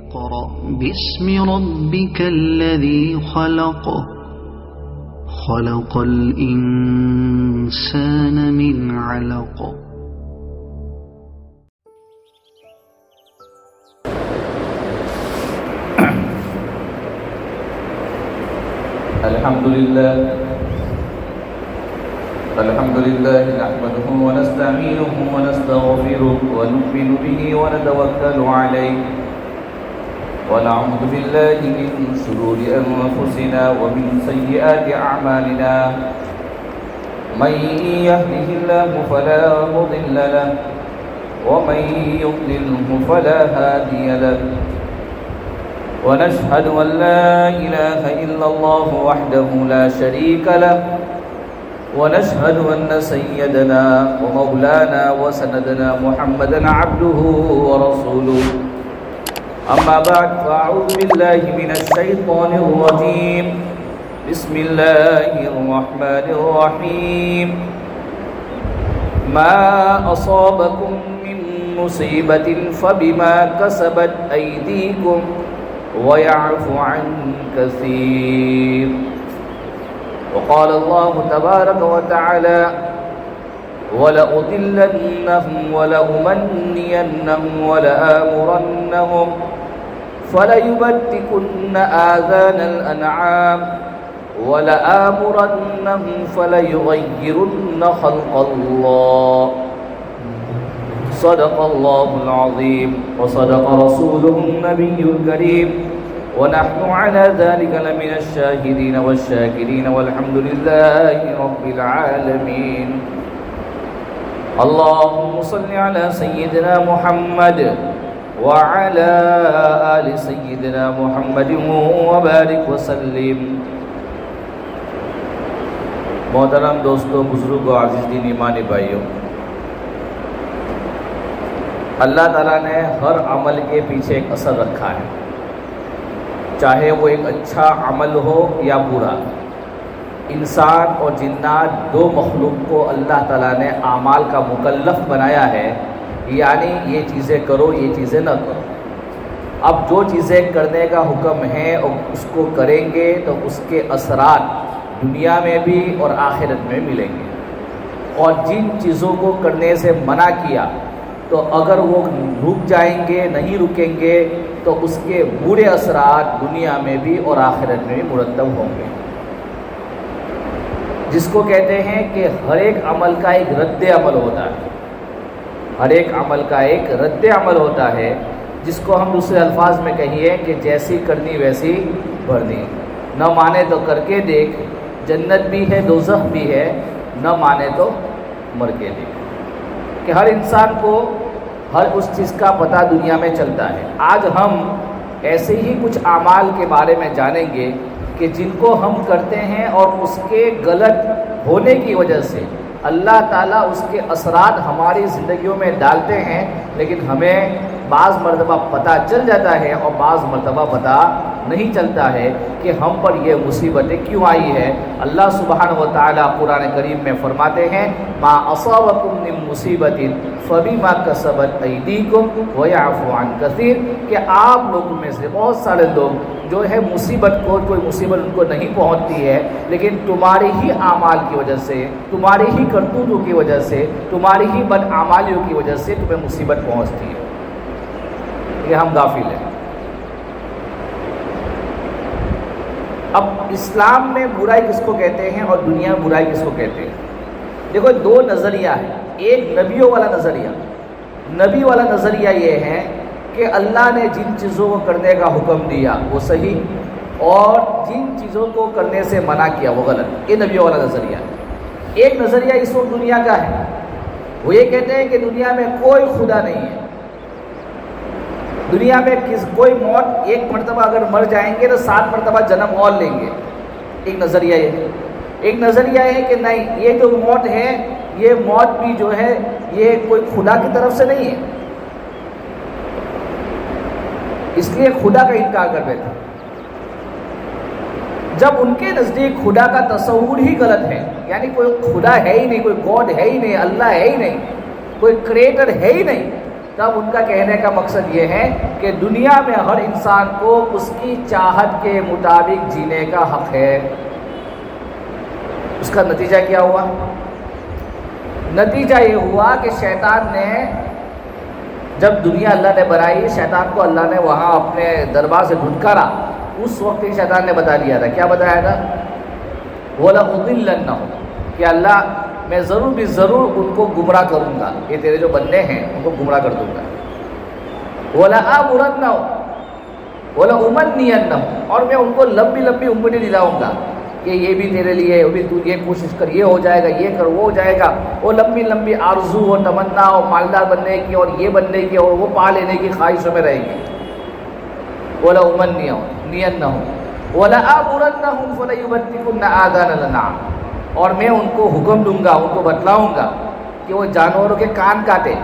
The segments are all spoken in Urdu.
اقرأ باسم ربك الذي خلق خلق الإنسان من علق الحمد لله نحمده ونستعينه ونستغفره ونؤمن به ونتوكل عليه ونعوذ بالله من شرور أنفسنا ومن سيئات أعمالنا من يهده الله فلا مضل له ومن يضلله فلا هادي له ونشهد أن لا إله إلا الله وحده لا شريك له ونشهد أن سيدنا ومولانا وسندنا محمدا عبده ورسوله أما بعد فأعوذ بالله من الشيطان الرجيم بسم الله الرحمن الرحيم ما أصابكم من مصيبة فبما كسبت أيديكم ويعفو عن كثير وقال الله تبارك وتعالى ولأضلنهم ولأمنينهم ولآمرنهم فليبتكن آذان الأنعام ولآمرنهم فليغيرن خلق الله صدق الله العظيم وصدق رسوله النبي الكريم ونحن على ذلك لمن الشاهدين والشاكرين والحمد لله رب العالمين اللهم صل على سيدنا محمد وعلى آل سيدنا محمد وبارك وسلم. محترم دوستو، بزرگوں، عزیز دین ایمانی بھائیوں، اللہ تعالیٰ نے ہر عمل کے پیچھے ایک اثر رکھا ہے، چاہے وہ ایک اچھا عمل ہو یا برا. انسان اور جنات دو مخلوق کو اللہ تعالیٰ نے اعمال کا مکلف بنایا ہے، یعنی یہ چیزیں کرو، یہ چیزیں نہ کرو. اب جو چیزیں کرنے کا حکم ہے اور اس کو کریں گے تو اس کے اثرات دنیا میں بھی اور آخرت میں ملیں گے، اور جن چیزوں کو کرنے سے منع کیا تو اگر وہ رک جائیں گے، نہیں رکیں گے، تو اس کے برے اثرات دنیا میں بھی اور آخرت میں بھی مرتب ہوں گے. جس کو کہتے ہیں کہ ہر ایک عمل کا ایک رد عمل ہوتا ہے، ہر ایک عمل کا ایک رد عمل ہوتا ہے، جس کو ہم دوسرے الفاظ میں کہیے کہ جیسی کرنی ویسی بھرنی. نہ مانے تو کر کے دیکھ، جنت بھی ہے دوزخ بھی ہے، نہ مانے تو مر کے دیکھ. کہ ہر انسان کو ہر اس چیز کا پتہ دنیا میں چلتا ہے. آج ہم ایسے ہی کچھ اعمال کے بارے میں جانیں گے کہ جن کو ہم کرتے ہیں اور اس کے غلط ہونے کی وجہ سے اللہ تعالیٰ اس کے اثرات ہماری زندگیوں میں ڈالتے ہیں، لیکن ہمیں بعض مرتبہ پتہ چل جاتا ہے اور بعض مرتبہ پتہ نہیں چلتا ہے کہ ہم پر یہ مصیبتیں کیوں آئی ہے. اللہ سبحانہ و تعالیٰ قرآن کریم میں فرماتے ہیں ما اصابکم من مصیبت فبما کسبت ایدیکم ویعفو عن کثیر، کہ آپ لوگوں میں سے بہت سارے لوگ جو ہے مصیبت کو، کوئی مصیبت ان کو نہیں پہنچتی ہے، لیکن تمہاری ہی اعمال کی وجہ سے، تمہاری ہی کرتوتوں کی وجہ سے، تمہاری ہی بدعمالیوں کی وجہ سے تمہیں مصیبت پہنچتی ہے. یہ ہم غافل ہیں. اب اسلام میں برائی کس کو کہتے ہیں اور دنیا میں برائی کس کو کہتے ہیں؟ دیکھو، دو نظریہ ہے. ایک نبیوں والا نظریہ. نبی والا نظریہ یہ ہے کہ اللہ نے جن چیزوں کو کرنے کا حکم دیا وہ صحیح، اور جن چیزوں کو کرنے سے منع کیا وہ غلط. یہ نبیوں والا نظریہ ہے. ایک نظریہ اس وقت دنیا کا ہے، وہ یہ کہتے ہیں کہ دنیا میں کوئی خدا نہیں ہے. دنیا میں کوئی موت، ایک مرتبہ اگر مر جائیں گے تو 7 مرتبہ جنم اور لیں گے. ایک نظریہ یہ ہے. ایک نظریہ ہے کہ نہیں، یہ جو موت ہے، یہ موت بھی جو ہے یہ کوئی خدا کی طرف سے نہیں ہے، اس لیے خدا کا انکار کر بیٹھے. جب ان کے نزدیک خدا کا تصور ہی غلط ہے، یعنی کوئی خدا ہے ہی نہیں، کوئی گاڈ ہے ہی نہیں، اللہ ہے ہی نہیں، کوئی کریٹر ہے ہی نہیں، تب ان کا کہنے کا مقصد یہ ہے کہ دنیا میں ہر انسان کو اس کی چاہت کے مطابق جینے کا حق ہے۔ اس کا نتیجہ کیا ہوا؟ نتیجہ یہ ہوا کہ شیطان نے جب دنیا اللہ نے بنائی، شیطان کو اللہ نے وہاں اپنے دربار سے دھٹکارا، اس وقت ہی شیطان نے بتا دیا تھا، کیا بتایا تھا؟ وَلَأُضِلَّنَّهُمْ، کہ اللہ میں ضرور بھی ضرور ان کو گمراہ کروں گا، یہ تیرے جو بندے ہیں ان کو گمراہ کر دوں گا۔ وَلَآمُرَنَّهُمْ وَلَأُمَنِّيَنَّهُمْ، اور میں ان کو لمبی لمبی عمریں دلاؤں گا کہ یہ بھی تیرے لیے، وہ بھی تو یہ کوشش کر، یہ ہو جائے گا، یہ کر، وہ ہو جائے گا، وہ لمبی لمبی آرزو اور تمنا اور مالدار بننے کی اور یہ بننے کی اور وہ پا لینے کی خواہشوں میں رہیں گے۔ وَلَأُمَنِّيَنَّهُمْ وَلَآمُرَنَّهُمْ فَلَيُبَتِّكُنَّ آذَانَ الْأَنْعَامِ، اور میں ان کو حکم دوں گا، ان کو بتلاؤں گا کہ وہ جانوروں کے کان کاٹے۔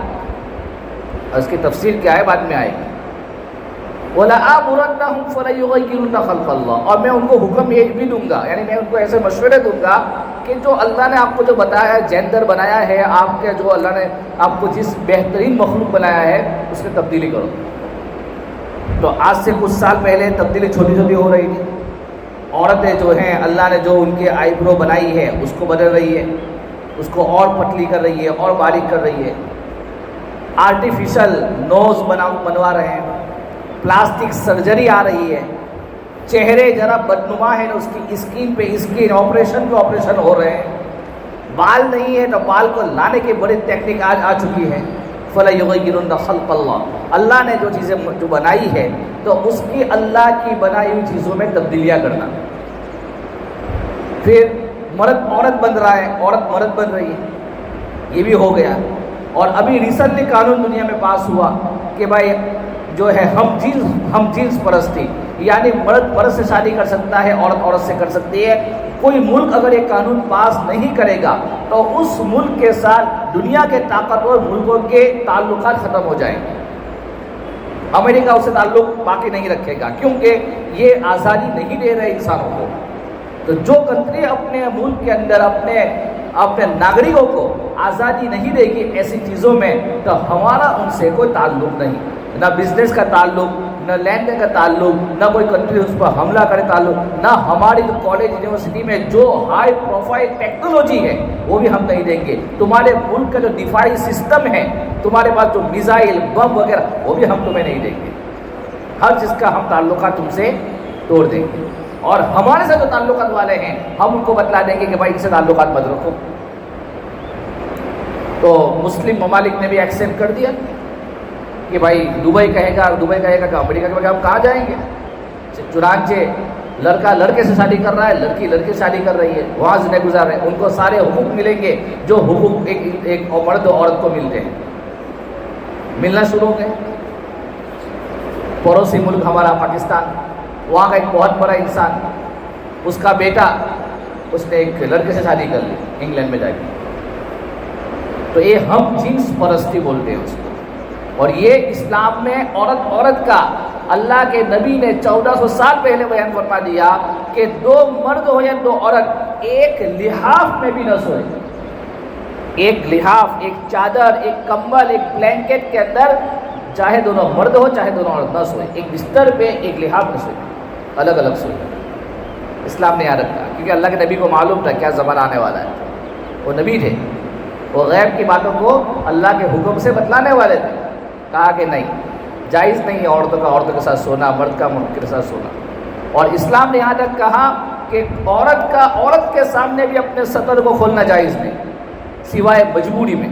اس کی تفصیل کیا ہے بعد میں آئے گی۔ وَلَآمُرَنَّهُمْ فَلَيُغَيِّرُنَّ خَلْقَ اللَّهِ، اور میں ان کو حکم یہ بھی دوں گا، یعنی میں ان کو ایسے مشورے دوں گا کہ جو اللہ نے آپ کو جو بتایا ہے، جینڈر بنایا ہے، آپ کے جو اللہ نے آپ کو جس بہترین مخلوق بنایا ہے اس میں تبدیلی کرو۔ تو آج سے کچھ سال پہلے تبدیلی چھوٹی چھوٹی ہو رہی تھی، عورتیں جو ہیں اللہ نے جو ان کے آئی برو بنائی ہے اس کو بدل رہی ہے، اس کو اور پتلی کر رہی ہے اور باریک کر رہی ہے، آرٹیفیشل نوز بنوا رہے ہیں، پلاسٹک سرجری آ رہی ہے، چہرے ذرا بدنما ہے اس کی اسکن پہ اسکن آپریشن پہ آپریشن ہو رہے ہیں، بال نہیں ہے تو بال کو لانے کی بڑی ٹیکنیک آج آ چکی ہے۔ فَلَيُغَيِّرُنَّ خَلْقَ اللَّهِ، اللہ نے جو چیزیں جو بنائی ہے تو اس کی اللہ کی بنائی ہوئی چیزوں میں تبدیلیاں کرنا۔ پھر مرد عورت بن رہا ہے، عورت مرد بن رہی ہے، یہ بھی ہو گیا۔ اور ابھی ریسنٹلی قانون دنیا میں پاس ہوا کہ بھائی جو ہے ہم جنس پرستی، یعنی مرد مرد سے شادی کر سکتا ہے، عورت عورت سے کر سکتی ہے۔ کوئی ملک اگر یہ قانون پاس نہیں کرے گا تو اس ملک کے ساتھ دنیا کے طاقتور ملکوں کے تعلقات ختم ہو جائیں گے۔ امریکہ اس سے تعلق باقی نہیں رکھے گا کیونکہ یہ آزادی نہیں دے رہے انسانوں کو۔ تو جو کنٹری اپنے ملک کے اندر اپنے ناگرکوں کو آزادی نہیں دے گی ایسی چیزوں میں، تو ہمارا ان سے کوئی تعلق نہیں، نہ بزنس کا تعلق، نہ لینڈ کا تعلق، نہ کوئی کنٹری اس پر حملہ کرے تعلق، نہ ہماری جو کالج یونیورسٹی میں جو ہائی پروفائل ٹیکنالوجی ہے وہ بھی ہم نہیں دیں گے۔ تمہارے ملک کا جو دفاعی سسٹم ہے، تمہارے پاس جو میزائل بم وغیرہ، وہ بھی ہم تمہیں نہیں دیں گے۔ ہر چیز کا ہم تعلقات تم سے توڑ دیں گے، اور ہمارے ساتھ جو تعلقات والے ہیں ہم ان کو بتلا دیں گے کہ بھائی ان سے تعلقات مت رکھو۔ تو مسلم ممالک نے بھی ایکسیپٹ کر دیا کہ بھائی دبئی کہے گا کہ امریکہ کے بغیر ہم کہاں جائیں گے۔ چنانچہ لڑکا لڑکے سے شادی کر رہا ہے، لڑکی لڑکے سے شادی کر رہی ہے، وہاں زندگی گزار رہے ہیں، ان کو سارے حقوق ملیں گے جو حقوق ایک مرد و عورت کو ملتے ہیں، ملنا شروع ہو گئے۔ پڑوسی ملک ہمارا پاکستان، وہاں کا ایک بہت بڑا انسان، اس کا بیٹا اس نے ایک لڑکے سے شادی کر لی انگلینڈ میں جا کے۔ تو یہ ہم جنس پرستی بولتے ہیں اس کو، اور یہ اسلام میں عورت کا اللہ کے نبی نے 1400 سال پہلے بیان فرما دیا کہ 2 مرد ہو یا 2 عورت ایک لحاف میں بھی نہ سوئے۔ ایک لحاف، ایک چادر، ایک کمبل، ایک بلینکٹ کے اندر چاہے دونوں مرد ہو چاہے دونوں عورت نہ سوئے، ایک بستر پہ ایک لحاف نہ سوئے، الگ الگ سوئے۔ اسلام نے یاد رکھا کیونکہ اللہ کے نبی کو معلوم تھا کیا زمانہ آنے والا ہے، وہ نبی تھے، وہ غیب کی باتوں کو اللہ کے حکم سے بتلانے والے تھے۔ کہا کہ نہیں، جائز نہیں ہے عورتوں کا عورتوں کے ساتھ سونا، مرد کا مرد کے ساتھ سونا۔ اور اسلام نے یہاں تک کہا کہ عورت کا عورت کے سامنے بھی اپنے سطر کو کھولنا جائز نہیں، سوائے مجبوری میں،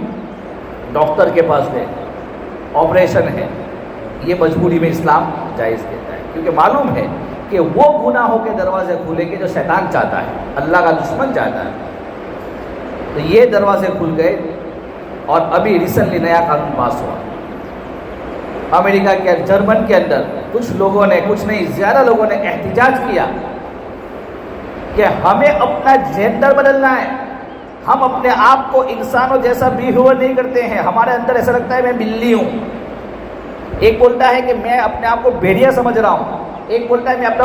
ڈاکٹر کے پاس گئے، آپریشن ہے، یہ مجبوری میں اسلام جائز دیتا ہے، کیونکہ معلوم ہے کہ وہ گناہوں کے دروازے کھولیں گے جو شیطان چاہتا ہے، اللہ کا دشمن چاہتا ہے۔ تو یہ دروازے کھل گئے، اور ابھی ریسنٹلی نیا قانون پاس ہوا امریکہ کے جرمن کے اندر۔ کچھ لوگوں نے، کچھ نہیں زیادہ لوگوں نے احتجاج کیا کہ ہمیں اپنا جینڈر بدلنا ہے، ہم اپنے آپ کو انسانوں جیسا بیہیویئر نہیں کرتے ہیں، ہمارے اندر ایسا لگتا ہے میں بلی ہوں۔ ایک بولتا ہے کہ میں اپنے آپ کو بھیڑیا سمجھ رہا ہوں، ایک بولتا ہے میں اپنا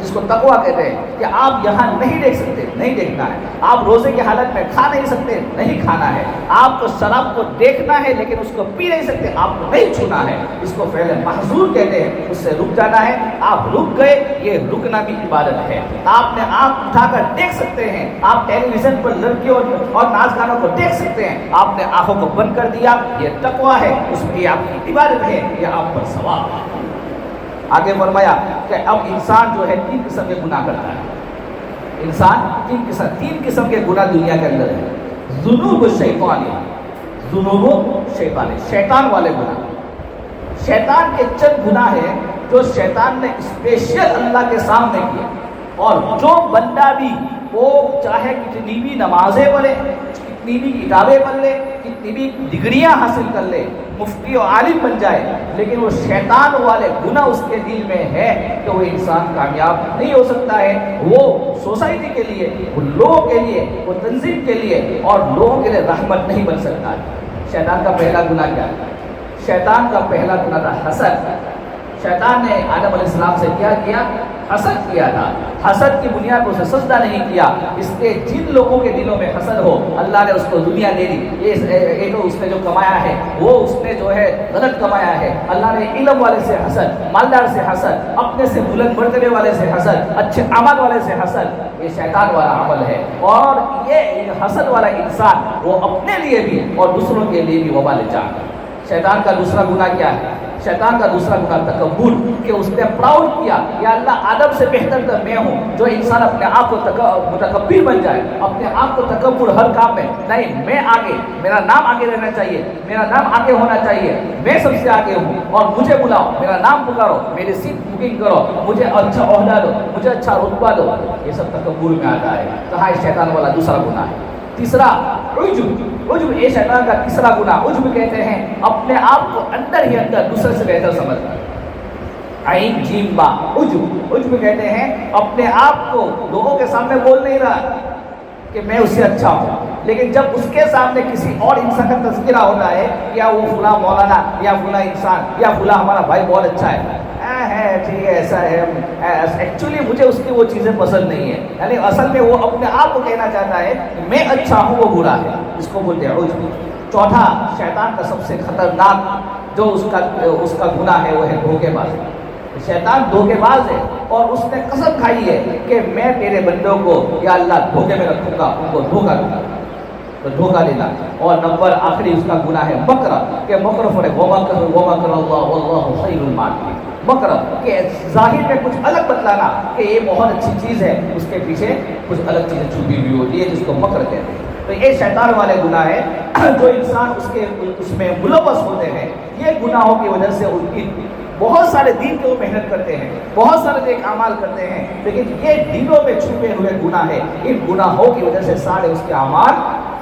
جس کو تقویٰ کہتے ہیں، کہ آپ یہاں نہیں دیکھ سکتے، نہیں دیکھنا ہے، آپ روزے کی حالت میں کھا نہیں سکتے، نہیں کھانا ہے، آپ کو شراب کو دیکھنا ہے لیکن اس کو پی نہیں سکتے، آپ کو نہیں چھونا ہے، اس کو فعل محظور کہتے ہیں، اس سے رک جانا ہے، آپ رک گئے، یہ رکنا بھی عبادت ہے۔ آپ نے آنکھ اٹھا کر دیکھ سکتے ہیں، آپ ٹیلی ویژن پر لڑکیوں اور ناچ گانوں کو دیکھ سکتے ہیں، آپ نے آنکھوں کو بند کر دیا، یہ تقویٰ ہے، اس میں یہ آپ کی عبادت ہے، یہ آپ پر ثواب ہے۔ آگے فرمایا کہ اب انسان جو ہے 3 قسم کے گناہ کرتا ہے، انسان 3 قسم کے گناہ دنیا کے اندر ہے۔ ذنوب الشیطانی، ذنوب شیطانی، شیطان والے گناہ، شیطان کے چند گناہ ہیں جو شیطان نے اسپیشل اللہ کے سامنے کیا، اور جو بندہ بھی وہ چاہے کتنی بھی نمازیں پڑھے، کتنی بھی کتابیں پڑھ لے، کتنی بھی ڈگریاں حاصل کر لے، مفتی و عالم بن جائے، لیکن وہ شیطان والے گناہ اس کے دل میں ہے تو وہ انسان کامیاب نہیں ہو سکتا ہے۔ وہ سوسائٹی کے لیے، وہ لوگوں کے لیے، وہ تنظیم کے لیے اور لوگوں کے لیے رحمت نہیں بن سکتا ہے۔ شیطان کا پہلا گناہ کیا ہے؟ شیطان کا پہلا گناہ تھا حسد۔ شیطان نے آدم علیہ السلام سے کیا کیا؟ حسد کیا تھا۔ حسد کی بنیاد پر اسے سجدہ نہیں کیا، اس لیے جن لوگوں کے دلوں میں حسد ہو اللہ نے اس کو دنیا دے دی، یہ تو اس نے جو کمایا ہے وہ اس نے جو ہے غلط کمایا ہے۔ اللہ نے علم والے سے حسد، مالدار سے حسد، اپنے سے بلند مرتبے والے سے حسد، اچھے عمل والے سے حسد، یہ شیطان والا عمل ہے، اور یہ حسد والا انسان وہ اپنے لیے بھی اور دوسروں کے لیے بھی وبال جان۔ شیطان کا دوسرا گناہ کیا ہے؟ شیطان کا دوسرا گناہ تکبر، کہ اس نے پراؤڈ کیا، یا اللہ آدم سے بہتر تو میں ہوں۔ جو انسان اپنے آپ کو متکبر بن جائے، اپنے آپ کو تکبر ہر کام میں، نہیں میں آگے، میرا نام آگے رہنا چاہیے، میرا نام آگے ہونا چاہیے، میں سب سے آگے ہوں اور مجھے بلاؤ، میرا نام پکارو، میری سیٹ بکنگ کرو، مجھے اچھا عہدہ دو، مجھے اچھا رتبہ دو، یہ سب تکبر میں آتا ہے۔ کہاں شیطان والا دوسرا گناہ ہے۔ تیسرا عجب، عجب یہ شیطان کا تیسرا گناہ۔ عجب کہتے ہیں اپنے آپ کو اندر ہی اندر دوسرے سے بہتر سمجھنا، عین جیم با عجب۔ عجب کہتے ہیں اپنے آپ کو لوگوں کے سامنے بول نہیں رہا کہ میں اس سے اچھا ہوں، لیکن جب اس کے سامنے کسی اور انسان کا تذکرہ ہوتا ہے، یا وہ فلاں مولانا یا فلاں انسان یا فلاں ہمارا بھائی بہت اچھا ہے، ٹھیک ہے ایسا ہے، ایکچولی مجھے اس کی وہ چیزیں پسند نہیں ہے، یعنی اصل میں وہ اپنے آپ کو کہنا چاہتا ہے کہ میں اچھا ہوں، وہ برا ہے، اس کو بولتے ہیں عجب۔ چوتھا شیطان کا سب سے خطرناک جو اس کا گناہ ہے وہ ہے دھوکے بازی۔ شیطان دھوکے باز ہے اور اس نے قسم کھائی ہے کہ میں تیرے بندوں کو یا اللہ دھوکے میں رکھوں گا، ان کو دھوکا دوں گا، تو دھوکا دینا۔ اور نمبر آخری اس کا گناہ ہے مکر، کہ مکر پڑے ومکر اللہ واللہ خیر الماکرین۔ مکر کہ ظاہر میں کچھ الگ بتلانا کہ یہ بہت اچھی چیز ہے، اس کے پیچھے کچھ الگ چیزیں چھپی ہوئی ہوتی ہے جس کو مکر کہتے ہیں۔ تو یہ شیطان والے گناہ ہے جو انسان اس میں ملوث ہوتے ہیں۔ یہ گناہوں کی وجہ سے ان کی بہت سارے دین کے وہ محنت کرتے ہیں، بہت سارے نیک اعمال کرتے ہیں، لیکن یہ دلوں میں چھپے ہوئے گناہ ہے، ان گناہوں کی وجہ سے سارے اس کے اعمال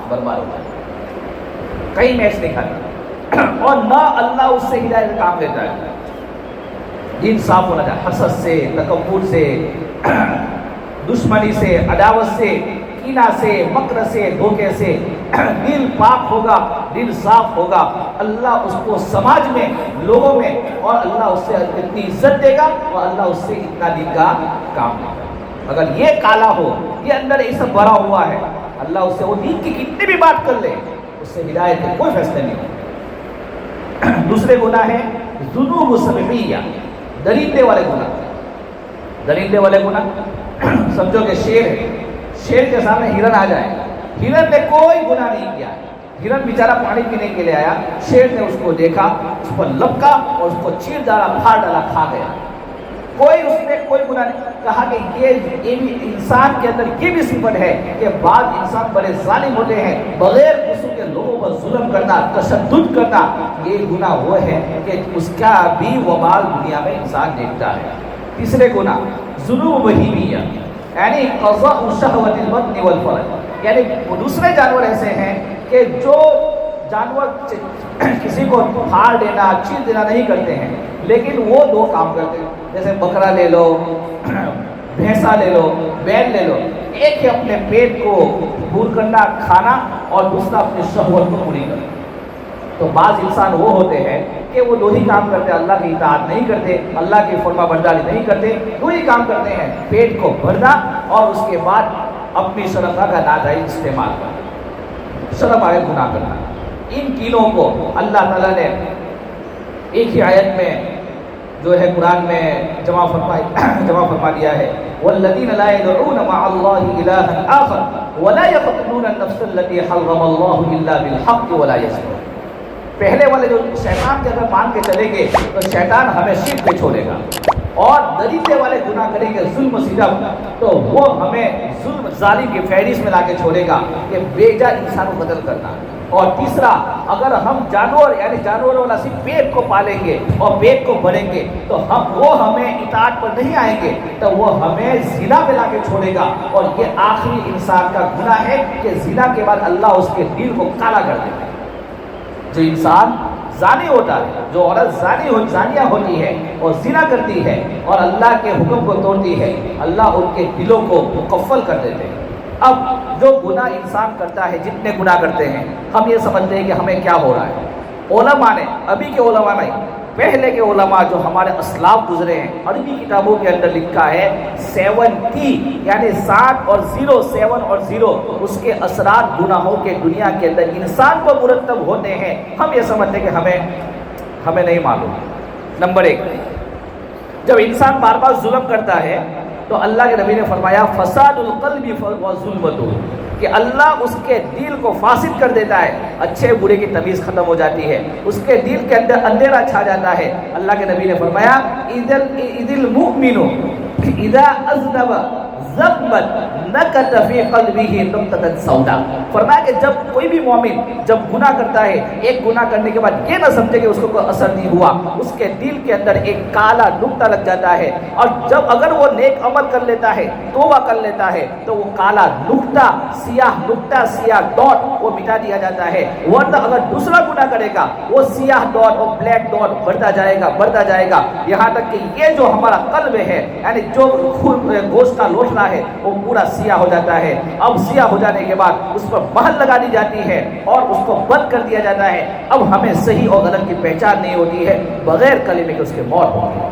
برباد ہو جاتے ہیں، کہیں میچ نہیں کھاتا، اور نہ اللہ اس سے ہدایت کام لیتا ہے۔ دین صاف ہونا چاہیے، حسد سے، تکبر سے، دشمنی سے، عداوت سے، کینہ سے، مکر سے، دھوکے سے دل پاک ہوگا، دل صاف ہوگا، اللہ اس کو سماج میں، لوگوں میں، اور اللہ اس سے اتنی عزت دے گا اور اللہ اس سے اتنا دین کا کام دے گا۔ اگر یہ کالا ہو، یہ اندر یہ سب بھرا ہوا ہے، اللہ اس سے وہ دین کی کتنی بھی بات کر لے، اس سے ہدایت کے کوئی فیصلے نہیں ہوگا۔ دوسرے گناہ ہے ذنوب سببیہ، درندے والے گناہ۔ درندے والے گناہ سمجھو کہ شیر ہے، شیر کے سامنے ہرن آ جائے، ہرن نے کوئی گناہ نہیں کیا، ہرن بیچارہ پانی پینے کے لیے آیا، شیر نے اس کو دیکھا، اس پر لپکا اور اس کو چیر ڈالا، پھاڑ ڈالا، کھا گیا، کوئی اس نے کوئی گناہ نہیں۔ کہا کہ یہ بھی انسان کے اندر یہ بھی صفت ہے کہ بعض انسان بڑے ظالم ہوتے ہیں، بغیر قصور کے لوگوں پر ظلم کرنا، تشدد کرنا، یہ گناہ وہ ہے کہ اس کا بھی وبال دنیا میں انسان دیکھتا ہے۔ تیسرے گناہ ذنوب بہیمیہ، یعنی قضاء شہوت البطن والفرج، یعنی دوسرے جانور ایسے ہیں کہ جو جانور کسی کو پھاڑ دینا، چیر دینا نہیں کرتے ہیں، لیکن وہ دو کام کرتے ہیں، جیسے بکرا لے لو، بھینسا لے لو، بیل لے لو، ایک ہے اپنے پیٹ کو پور کرنا، کھانا، اور دوسرا اپنی شہوت کو پوری کرنا۔ تو بعض انسان وہ ہوتے ہیں کہ وہ دو ہی کام کرتے ہیں، اللہ کی اطاعت نہیں کرتے، اللہ کی فرما برداری نہیں کرتے، دو ہی کام کرتے ہیں، پیٹ کو بھرنا اور اس کے بعد اپنی شرفا کا ناجائز استعمال کرنا، شرم آئے گناہ کرنا۔ ان تینوں کو اللہ تعالیٰ نے ایک ہی آیت میں جو ہے قرآن میں جمع فرما دیا ہے، والذین لا يدعون مع اللہ الہا آخر ولا يقتلون النفس التي حرم اللہ الا بالحق ولا يزنون۔ پہلے والے جو شیطان کے اگر مان کے چلیں گے تو شیطان ہمیں شرک پہ چھوڑے گا، اور نتیجے والے گناہ کریں گے ظلم و ستم تو وہ ہمیں ظلم ظالم کی فہرست میں لا کے چھوڑے گا کہ بیجا انسان کو قتل کرنا۔ اور تیسرا، اگر ہم جانور یعنی جانوروں والا صرف پیٹ کو پالیں گے اور پیٹ کو بھریں گے تو وہ ہمیں اطاعت پر نہیں آئیں گے، تو وہ ہمیں زنا پہ لا کے چھوڑے گا، اور یہ آخری انسان کا گناہ ہے کہ زنا کے بعد اللہ اس کے دل کو کالا کر دیتا ہے۔ جو انسان زانی ہوتا ہے، جو عورت زانیہ ہوتی ہے اور زنا کرتی ہے اور اللہ کے حکم کو توڑتی ہے، اللہ ان کے دلوں کو مکفل کر دیتے ہیں۔ اب جو گناہ انسان کرتا ہے، جتنے گناہ کرتے ہیں، ہم یہ سمجھتے ہیں کہ ہمیں کیا ہو رہا ہے۔ علماء نے، ابھی کے علماء نہیں، پہلے کے علماء جو ہمارے اسلاف گزرے ہیں، عربی کتابوں کے اندر لکھا ہے 70 یعنی 60 اور 0 7 اور 0 اس کے اثرات گناہوں کے دنیا کے اندر انسان کو مرتب ہوتے ہیں۔ ہم یہ سمجھتے ہیں کہ ہمیں نہیں معلوم۔ نمبر 1، جب انسان بار بار ظلم کرتا ہے تو اللہ کے نبی نے فرمایا فساد القلب و ظلمتہ، کہ اللہ اس کے دل کو فاسد کر دیتا ہے، اچھے برے کی تمیز ختم ہو جاتی ہے، اس کے دل کے اندر اندھیرا چھا جاتا ہے۔ اللہ کے نبی نے فرمایا اذ المؤمن اذا اذنب ذنبا نکت فی قلبہ نقطۃ سوداء، فرمایا کہ جب کوئی بھی مومن جب گناہ کرتا ہے، ایک گناہ کرنے کے بعد یہ نہ سمجھے کہ اس کو کوئی اثر نہیں ہوا، اس کے دل کے اندر ایک کالا نقطہ لگ جاتا ہے، اور جب اگر وہ نیک عمل کر لیتا ہے، توبہ کر لیتا ہے، تو وہ کالا نقطہ، سیاہ ڈاٹ وہ مٹا دیا جاتا ہے۔ ورنہ اگر دوسرا گناہ کرے گا، وہ سیاہ ڈاٹ اور بلیک ڈاٹ بڑھتا جائے گا یہاں تک کہ یہ جو ہمارا قلب ہے، یعنی جو گوشت کا لوٹنا ہے، وہ پورا سیاہ ہو جاتا ہے۔ اب سیاہ ہو جانے کے بعد اس پر مہر لگا دی جاتی ہے اور اس کو بند کر دیا جاتا ہے۔ اب ہمیں صحیح اور غلط کی پہچان نہیں ہوتی ہے، بغیر کلمے کے اس کے موت ہوتی ہے۔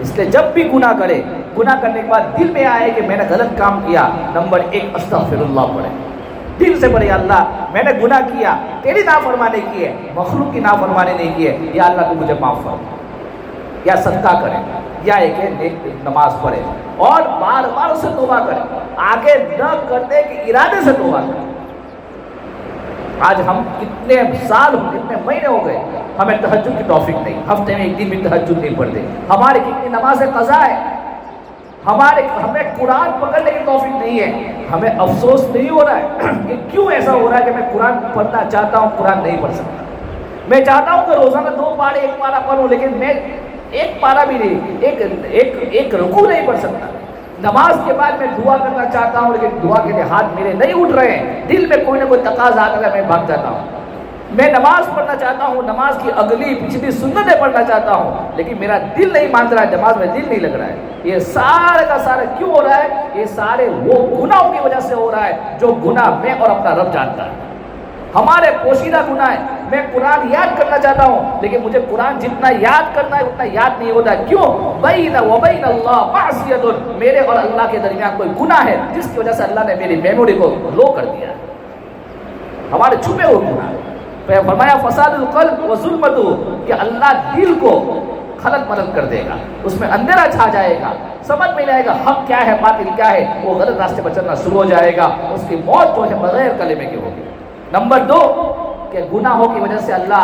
اس لیے جب بھی گناہ کرے، گناہ کرنے کے بعد دل میں آئے کہ میں نے غلط کام کیا، نمبر 1 استغفر اللہ پڑھے، دل سے پڑھے، اللہ میں نے گناہ کیا، تیری نافرمانی کی ہے، مخلوق کی نافرمانی نہیں کی ہے، یا اللہ تو مجھے معاف فرما، یا صدقہ کرے، یا ایک نیک نماز پڑھے، اور بار بار اسے توبہ کرے، آگے نہ کرنے کے ارادے سے توبہ کرے۔ آج ہم کتنے سال کتنے مہینے ہو گئے ہمیں تہجد کی توفیق نہیں، ہفتے میں ایک دن بھی تہجد نہیں پڑھتے، ہماری کتنی نمازیں قضا ہے، ہمیں قرآن پکڑنے کی توفیق نہیں ہے۔ ہمیں افسوس نہیں ہو رہا ہے کہ کیوں ایسا ہو رہا ہے کہ میں قرآن پڑھنا چاہتا ہوں، قرآن نہیں پڑھ سکتا۔ میں چاہتا ہوں کہ روزانہ 2 پارے 1 پارا پڑھوں، لیکن میں 1 پارا بھی نہیں، ایک رکوع نہیں پڑھ سکتا۔ نماز کے بعد میں دعا کرنا چاہتا ہوں، لیکن دعا کے لیے ہاتھ میرے نہیں اٹھ رہے ہیں، دل میں کوئی نہ کوئی تقاضا آتا ہے، میں بھاگ جاتا ہوں۔ میں نماز پڑھنا چاہتا ہوں، نماز کی اگلی پچھلی سنتیں پڑھنا چاہتا ہوں، لیکن میرا دل نہیں مان رہا ہے، نماز میں دل نہیں لگ رہا ہے۔ یہ سارے کا سارا کیوں ہو رہا ہے؟ یہ سارے وہ گناہوں کی وجہ سے ہو رہا ہے جو گناہ میں اور اپنا رب جانتا ہے۔ ہمارے پوشیدہ گناہ ہے، میں قرآن یاد کرنا چاہتا ہوں، لیکن مجھے قرآن جتنا یاد کرنا ہے اتنا یاد نہیں ہوتا ہے۔ کیوں؟ بین و بین اللہ معصیت، میرے اور اللہ کے درمیان کوئی گناہ ہے جس کی وجہ سے اللہ نے میری میموری کو لو کر دیا ہے، ہمارے چھپے ہوئے گناہ ہے۔ فرمایا فساد القلب و ظلمتہ، کہ اللہ دل کو خلط ملط کر دے گا، اس میں اندھیرا چھا جائے گا، سمجھ میں نہیں آئے گا حق کیا ہے باطل کیا ہے، وہ غلط راستے پر چلنا شروع ہو جائے گا، اس کی موت جو ہے بغیر کلمے کی ہوگی۔ نمبر 2 کہ گناہوں کی وجہ سے اللہ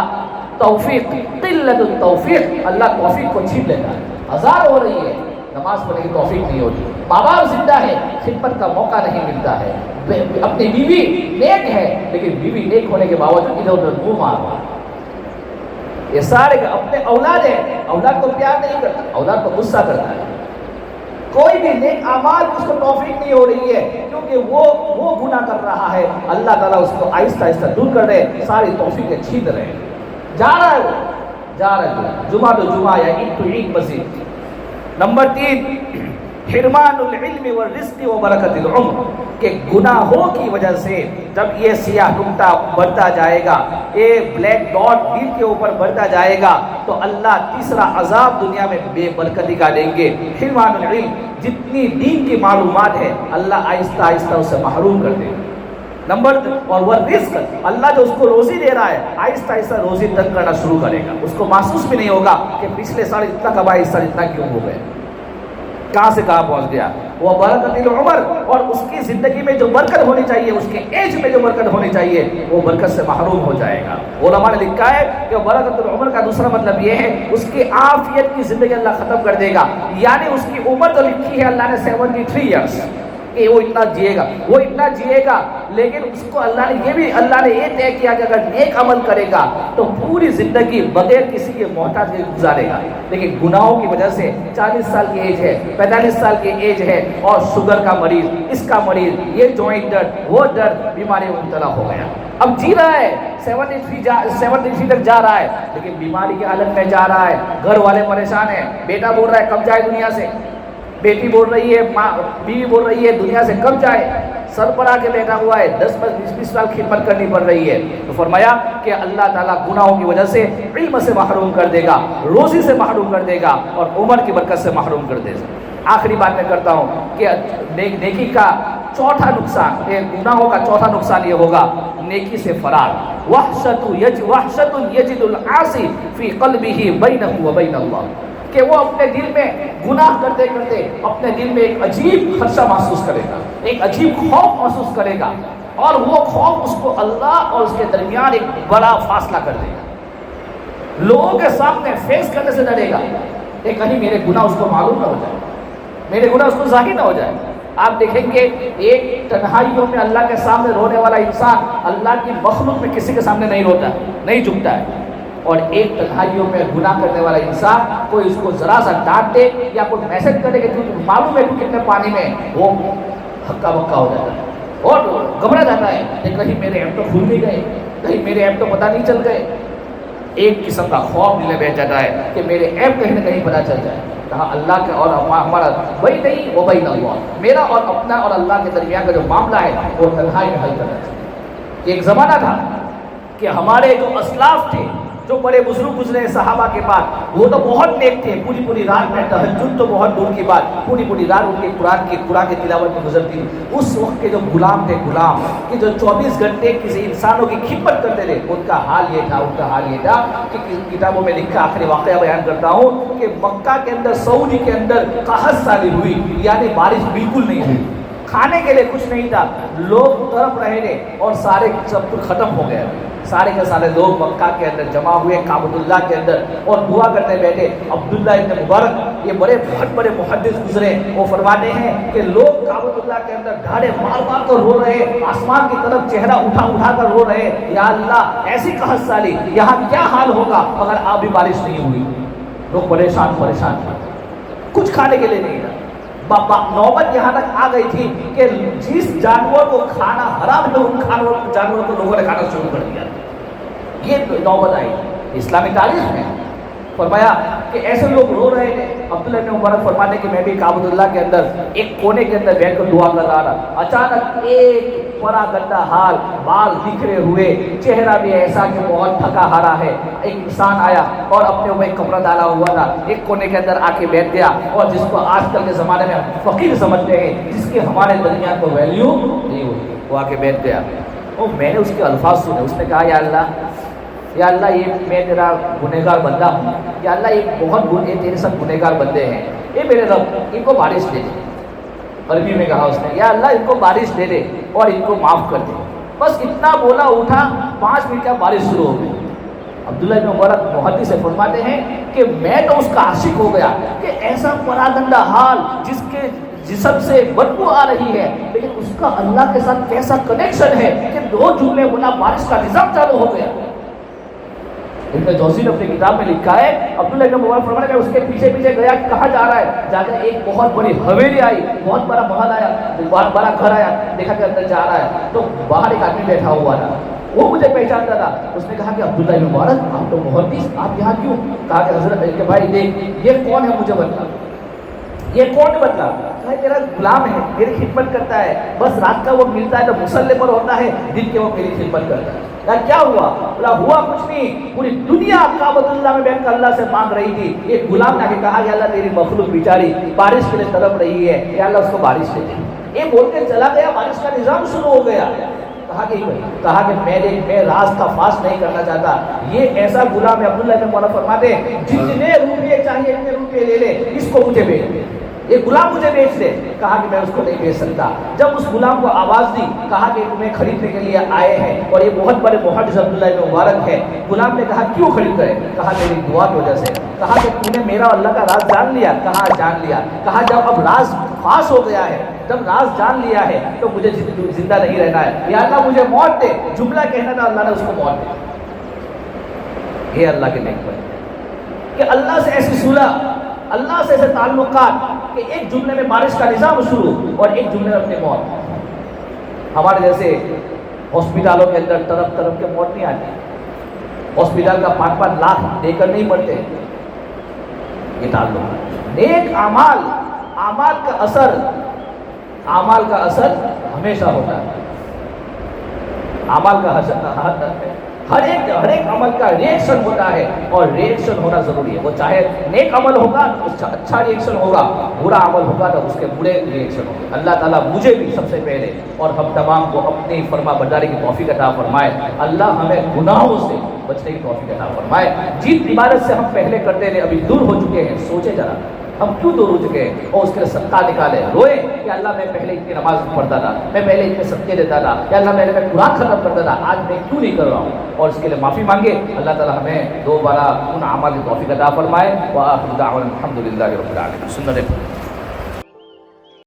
توفیق، قلت التوفیق، اللہ توفیق کو چھین لیتا ہے۔ ہزار ہو رہی ہے، نماز پڑھنے کی توفیق نہیں ہوتی، ماں باپ زندہ ہے، خدمت کا موقع نہیں ملتا ہے، اپنی بیوی نیک ہے لیکن بیوی نیک ہونے کے باوجود ادھر ادھر منہ مار رہا ہے۔ یہ سارے اپنے اولاد ہیں، اولاد کو پیار نہیں کرتا، اولاد کو غصہ کرتا ہے، کوئی بھی نیک اعمال اس کو توفیق نہیں ہو رہی ہے کیونکہ وہ گناہ کر رہا ہے۔ اللہ تعالیٰ اس کو آہستہ آہستہ دور کر رہے ہیں، ساری توفیقیں چھین رہے ہیں، جا رہا ہے جمعہ تو جمعہ یا عید تو عید مزید۔ نمبر 3 حرمان العلم والرزق وبرکت العمر، کہ گناہوں کی وجہ سے جب یہ سیاہ نقطہ بڑھتا جائے گا، یہ بلیک ڈاٹ دل کے اوپر بڑھتا جائے گا، تو اللہ تیسرا عذاب دنیا میں بے برکتی کا دیں گے۔ حرمان العلم، جتنی دین کی معلومات ہے اللہ آہستہ آہستہ اسے محروم کر دے گا۔ نمبر اور وہ رزق، اللہ جو اس کو روزی دے رہا ہے آہستہ آہستہ روزی تنگ کرنا شروع کرے گا، اس کو محسوس بھی نہیں ہوگا کہ پچھلے سال اتنا کمایا اس سال اتنا کیوں ہو گئے، کہاں سے کہاں پہنچ گیا۔ وہ برکت العمر، اور اس کی زندگی میں جو برکت ہونی چاہیے، اس کے ایج میں جو برکت ہونی چاہیے، وہ برکت سے محروم ہو جائے گا۔ علماء نے لکھا ہے کہ برکت العمر کا دوسرا مطلب یہ ہے اس کی عافیت کی زندگی اللہ ختم کر دے گا، یعنی اس کی عمر تو لکھی ہے اللہ نے 73 ایئرس کہ وہ اتنا جیے گا، وہ اتنا جیے گا، لیکن اس کو اللہ نے یہ طے کیا کہ اگر نیک عمل کرے گا تو پوری زندگی بغیر کسی کے محتاج کے گزارے گا، لیکن گناہوں کی وجہ سے 40 سال کی ایج ہے، 45 سال کی ایج ہے، اور شوگر کا مریض، اس کا مریض، یہ جوائنٹ درد، وہ درد، بیماری میں مبتلا ہو گیا، اب جی رہا ہے 73 تک جا رہا ہے، لیکن بیماری کی حالت میں جا رہا ہے، گھر والے پریشان ہیں، بیٹا بول رہا ہے کب جائے دنیا سے، بیٹی بول رہی ہے، ماں بیوی بول رہی ہے دنیا سے کب جائے، سر پر آ کے بیٹھا ہوا ہے، 10-20 سال خدمت کرنی پڑ رہی ہے۔ تو فرمایا کہ اللہ تعالیٰ گناہوں کی وجہ سے علم سے محروم کر دے گا، روزی سے محروم کر دے گا، اور عمر کی برکت سے محروم کر دے گا۔ آخری بات میں کرتا ہوں کہ نیکی کا چوتھا نقصان، گناہوں کا چوتھا نقصان یہ ہوگا نیکی سے فرار۔ وحشت یجد العاصی فی قلبہ بینہ وبین اللہ، کہ وہ اپنے دل میں گناہ کرتے کرتے اپنے دل میں ایک عجیب خدشہ محسوس کرے گا، ایک عجیب خوف محسوس کرے گا، اور وہ خوف اس کو اللہ اور اس کے درمیان ایک بڑا فاصلہ کر دے گا، لوگوں کے سامنے فیس کرنے سے ڈرے گا کہ کہیں میرے گناہ اس کو معلوم نہ ہو جائے، میرے گناہ اس کو ظاہر نہ ہو جائے۔ آپ دیکھیں گے ایک تنہائیوں میں اللہ کے سامنے رونے والا انسان اللہ کی مخلوق میں کسی کے سامنے نہیں روتا، نہیں جھکتا ہے، اور ایک تنہائیوں میں گناہ کرنے والا انسان کوئی اس کو ذرا سا ڈانٹ دے یا کوئی میسج کرے کہ معلوم ہے کہ کتنے پانی میں، وہ ہکا بکا ہو جاتا ہے اور گھبرا جاتا ہے کہ کہیں میرے ایپ تو کھل نہیں گئے، کہیں میرے ایپ تو پتہ نہیں چل گئے، ایک قسم کا خوف دل میں بیٹھ جاتا ہے کہ میرے ایپ کہیں نہ کہیں پتہ چل جائے۔ کہا اللہ کے اور ہمارا وہی نہیں وہ بھائی نہ ہوا، میرا اور اپنا اور اللہ کے درمیان کا جو معاملہ ہے وہ تنہائی میں حل کرنا چاہیے۔ ایک زمانہ تھا کہ ہمارے جو اسلاف تھے، جو بڑے بزرگ گزرے صحابہ کے بعد، وہ تو بہت نیک تھے، پوری رات میں تہجد تو بہت دور کی بات، پوری رات ان کے قرآن کی تلاوت میں گزرتی۔ اس وقت کے جو غلام تھے، غلام کہ جو 24 گھنٹے کسی انسانوں کی خدمت کرتے تھے، ان کا حال یہ تھا کہ کتابوں میں لکھا، آخری واقعہ بیان کرتا ہوں کہ مکہ کے اندر، سعودی کے اندر قحط سالی ہوئی، یعنی بارش بالکل نہیں ہوئی، کھانے کے لیے کچھ نہیں تھا، لوگ تڑپ رہے تھے، اور سارے سب کچھ ختم ہو گیا، سارے کے سارے لوگ مکہ کے اندر جمع ہوئے، کعبۃ اللہ کے اندر، اور دعا کرنے بیٹھے۔ عبداللہ ابن مبارک، یہ بہت بڑے محدث گزرے، وہ فرماتے ہیں کہ لوگ کعبۃ اللہ کے اندر ڈھاڑے مار کر رو رہے، آسمان کی طرف چہرہ اٹھا کر رو رہے، یا اللہ ایسی قحط سالی، یہاں کیا حال ہوگا اگر آپ بھی بارش نہیں ہوئی۔ لوگ پریشان تھے، کچھ کھانے کے لیے نہیں تھا۔ نوبت یہاں تک آ گئی تھی کہ جس جانور کو کھانا حرام ہے ان جانوروں کو لوگوں نے کھانا شروع کر دیا، یہ نوبت آئی اسلامی تاریخ میں۔ فرمایا کہ ایسے لوگ رو رہے تھے۔ عبداللہ بن مبارک فرماتے کہ میں بھی کعبۃ اللہ کے اندر ایک کونے کے اندر بیٹھ کر دعا کر رہا تھا، اچانک ایک پرا گندا حال، بال بکھرے ہوئے، چہرہ بھی ایسا کہ بہت تھکا ہارا ہے، ایک انسان آیا اور اپنے اوپر ایک کپڑا ڈالا ہوا تھا، ایک کونے کے اندر آ کے بیٹھ گیا، اور جس کو آج کل کے زمانے میں فقیر سمجھتے ہیں، جس کی ہمارے درمیان کو ویلیو نہیں ہوتی، وہ آ کے بیٹھ گیا۔ اور میں نے اس کے الفاظ سنے، اس نے کہا یا اللہ یہ میں تیرا گنہگار بندہ ہوں، یا اللہ یہ بہت تیرے ساتھ گنہگار بندے ہیں، یہ میرے رب ان کو بارش دے دے۔ عربی میں کہا اس نے، یا اللہ ان کو بارش دے دے اور ان کو معاف کر دے۔ بس اتنا بولا، اٹھا، 5 منٹ کا بارش شروع ہو گئی۔ عبداللہ بن مبارک محدث سے فرماتے ہیں کہ میں تو اس کا عاشق ہو گیا کہ ایسا پراگندہ حال جس کے جسم سے بدبو آ رہی ہے، لیکن اس کا اللہ کے ساتھ کیسا کنیکشن ہے کہ 2 جملے بولا بارش کا نظام چالو ہو گیا۔ ابن جوزی نے اپنی کتاب میں لکھا ہے، عبداللہ بن مبارک فرماتے ہیں میں اس کے پیچھے گیا، کہاں جا رہا ہے، جا کر ایک بہت بڑی حویلی آئی، بہت بڑا محل آیا، بہت بڑا گھر آیا، دیکھا کہ اندر جا رہا ہے تو باہر ایک آدمی بیٹھا ہوا تھا، وہ مجھے پہچانتا تھا۔ اس نے کہا کہ عبداللہ بن مبارک آپ تو محدث، آپ یہاں کیوں؟ کہا کہ حضرت کہ بھائی دیکھ یہ کون ہے مجھے بتا۔ یہ کون بدلا؟ کہا میرا غلام ہے، میری خدمت کرتا ہے، بس رات کا وہ ملتا ہے تو مصلے پر ہوتا ہے، دن کے وہ میری خدمت کرتا ہے۔ کیا ہوا؟ بولا ہوا کچھ نہیں، پوری دنیا کعبۃ اللہ میں بیٹھ کر اللہ سے مانگ رہی تھی، ایک غلام نے آ کے کہا کہ اللہ تیری مخلوق بیچاری بارش کے لیے تڑپ رہی ہے، یا اللہ اس کو بارش دے دے۔ یہ بول کے چلا گیا، بارش کا نظام شروع ہو گیا۔ کہا کہ میں راز کا فاش نہیں کرنا چاہتا، یہ ایسا غلام ہے، عبداللہ بن مولا فرماتے ہیں جتنے روپے چاہیے اتنے روپے لے لے، اس کو مجھے بیچ دے، یہ غلام مجھے بیچ دے۔ کہا کہ میں اس کو نہیں بیچ سکتا۔ جب اس غلام کو آواز دی، کہا کہ تمہیں خریدنے کے لیے آئے ہیں اور یہ بہت بڑے محدث عبداللہ بن مبارک ہے۔ غلام نے کہا کیوں خرید رہے؟ کہا میری دعا کی وجہ سے۔ کہا کہ تم نے میرا اللہ کا راز جان لیا؟ کہا جان لیا۔ کہا جب اب راز فاش ہو گیا ہے، جب راز جان لیا ہے تو مجھے زندہ نہیں رہنا ہے، یا اللہ مجھے موت دے۔ جملہ کہنا تھا، اللہ نے اس کو موت دے۔ یہ اللہ کے نیک بندے کہ اللہ سے ایسی صلح، اللہ سے ایسے تعلقات کہ ایک جملے میں بارش کا نظام شروع اور ایک جملے میں اپنی موت۔ ہمارے جیسے ہاسپٹلوں کے اندر طرف طرف کے موت نہیں آتی، ہاسپٹل کا 5-5 لاکھ دے کر نہیں مرتے۔ یہ تعلق نیک اعمال کا اثر ہمیشہ ہوتا ہے۔ اعمال کا ہر ایک عمل کا ریئیکشن ہوتا ہے، اور ریئیکشن ہونا ضروری ہے۔ وہ چاہے نیک عمل ہوگا تو اچھا ریئیکشن ہوگا، برا عمل ہوگا تو اس کے برے ریئیکشن ہوگا۔ اللہ تعالیٰ مجھے بھی سب سے پہلے اور ہم تمام کو اپنی فرما برداری کی توفیق عطا فرمائے۔ اللہ ہمیں گناہوں سے بچنے کی توفیق عطا فرمائے۔ جن عبادت سے ہم پہلے کرتے تھے ابھی دور ہو چکے ہیں، سوچے ذرا ہم کیوں دور ہو چکے ہیں، اور اس کے لیے صدقہ نکالے، روئے کہ اللہ میں پہلے اتنی نماز پڑھتا تھا، میں پہلے اتنے صدقے دیتا تھا، یا اللہ میں قرآن ختم کرتا تھا، آج میں کیوں نہیں کر رہا ہوں، اور اس کے لیے معافی مانگے۔ اللہ تعالیٰ ہمیں دوبارہ ان اعمال کی توفیق عطا فرمائے۔ وآخر دعوانا الحمد للہ رب العالمین۔ سنت